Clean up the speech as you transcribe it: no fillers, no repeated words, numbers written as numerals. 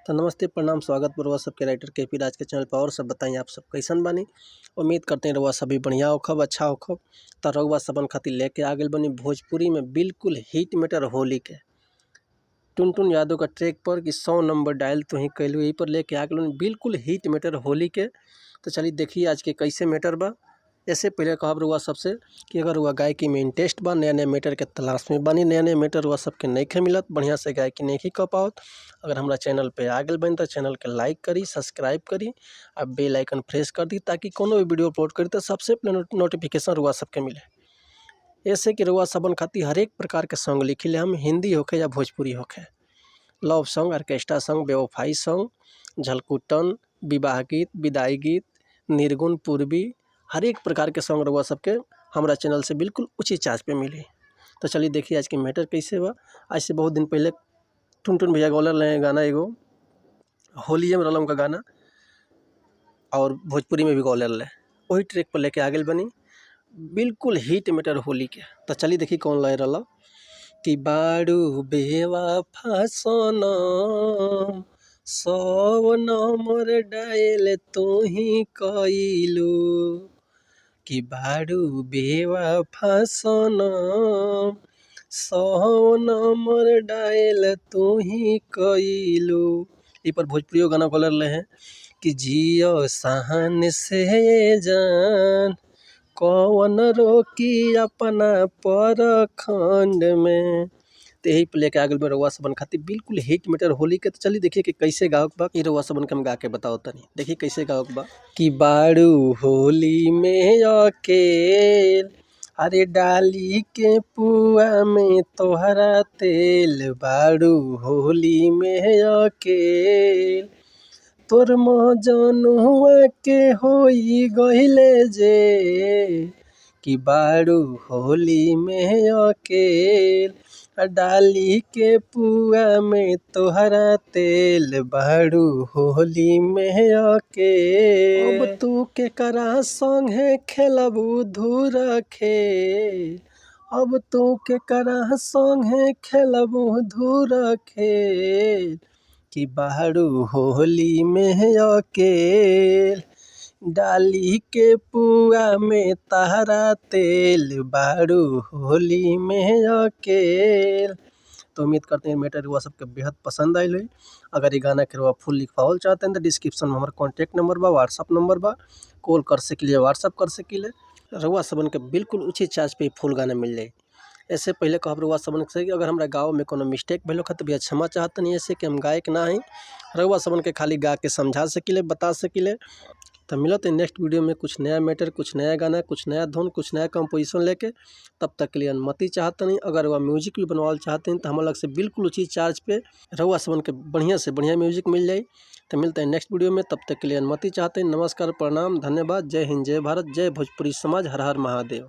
तो नमस्ते प्रणाम स्वागत बरुआ सबके राइटर के राज के चैनल पर। और सब बताइए आप सब कैसन बानी। उम्मीद करते हैं रउआ सभी बढ़िया होखब अच्छा होखब। तो रउआ सबन खातिर लेके आ गइल बनी भोजपुरी में बिल्कुल हिट मेटर होली के टुनटुन यादव का ट्रैक पर कि 100 नंबर डायल तो ही कैलू, यही पर लेके आ गइल बनी बिल्कुल हिट मेटर होली के। तो चलिए देखिए आज के कैसे मेटर बा। ऐसे पहले कहब रउआ सबसे कि अगर वह गायकी में इंटरेस्ट बा, नया नया मेटर के तलाश में बानी, नया नया मेटर वह सबके नहीं मिलत, बढ़िया से गायकी नहीं कर पाओत। अगर हमारा चैनल पे आ गए बनी तो चैनल के लाइक करी, सब्सक्राइब करी और बेल आइकन प्रेस कर दी ताकि कोनो भी वीडियो अपलोड करी तो सबसे पहले नोटिफिकेशन रुआ सबके मिले। ऐसे कि रुआ सबन खातिर हर एक प्रकार के सॉन्ग लिखिले हम, हिंदी होखे या भोजपुरी होखे, लव सॉन्ग, ऑर्केस्ट्रा सॉन्ग, बेवफाई सॉन्ग, झलकुटन, विवाह गीत, विदाई गीत, निर्गुण, पूर्वी, हर एक प्रकार के सॉन्ग रुआ सबके हमारा चैनल से बिल्कुल उचित चार्ज पे मिली। तो चलिए देखिए आज की मैटर कैसे बा। आज से बहुत दिन पहले टुनटुन भैया गौलर रहे गाना एगो होली में रलम का गाना, और भोजपुरी में भी गौलर रहे, वही ट्रैक पर लेके आ गए बनी बिल्कुल हिट मेटर होली के। तो चलिए देखिए कौन लय रहा कि बारू बेवफा सनम 100 नंबर डायल तू ही कइलू, कि बारू बेवफा सनम 100 नंबर डायल तू ही कइलू। ई पर भोजपुरियो गाना बोलर रहे हैं कि जियो सहन से जान कौन रोकी अपना परखंड में। तो यही पे लेके आगे रउआ सबन खातिर बिल्कुल हिट मेटर होली के। तो चलिए देखिए कि कैसे गावक बा, ये रउआ सबन के हम गा के बताओ तनी। देखिए कैसे गावक बा कि बारू होली में अकेल, अरे डाली के पुआ में तोहरा तेल, बारू होली में अकेल, तोर मजनुआ के होई गहिले जे, कि बारू होली में अकेल, डाली के पुआ में तोहरा तेल, बारू होली में अकेल। अब तू के करा संगे खेलबू धूर खेल, अब तू के करा संगे खेलबू धूर खेल, कि बारू होली में अकेल, डाली के पुआ में तहरा तेल, बारू होली में अकेल। तो उम्मीद करते हैं मेटर हुआ सबके बेहद पसंद आयल हुई। अगर ये गाना के फुल लिखवाओल चाहते हैं तो डिस्क्रिप्शन में हमारा कॉन्टैक्ट नंबर बा, व्हाट्सअप नंबर बा, कॉल कर सकिले, व्हाट्सअप कर सकिले। रउआ सबन के बिल्कुल उचित चार्ज पे फुल गाना मिल जाए। ऐसे पहले कहब रउआ सबन से कि अगर हमारा गाँव में कोनो मिस्टेक भेल हो तो भैया क्षमा चाहते नहीं, ऐसे कि हम गायक ना हैं, रउआ सबन के खाली गा के समझा सकिले, बता सकिले। तो मिलते हैं नेक्स्ट वीडियो में कुछ नया मैटर, कुछ नया गाना, कुछ नया धुन, कुछ नया कंपोजिशन लेके। तब तक के लिए अनुमति चाहते नहीं। अगर वह म्यूजिक भी बनवाल चाहते हैं तो हम अलग से बिल्कुल उचित चार्ज पे रउआ सबन के बढ़िया से बढ़िया म्यूजिक मिल जाए। तो मिलते हैं नेक्स्ट वीडियो में, तब तक के लिए अनुमति चाहते हैं। नमस्कार, प्रणाम, धन्यवाद, जय हिंद, जय भारत, जय भोजपुरी समाज, हर हर महादेव।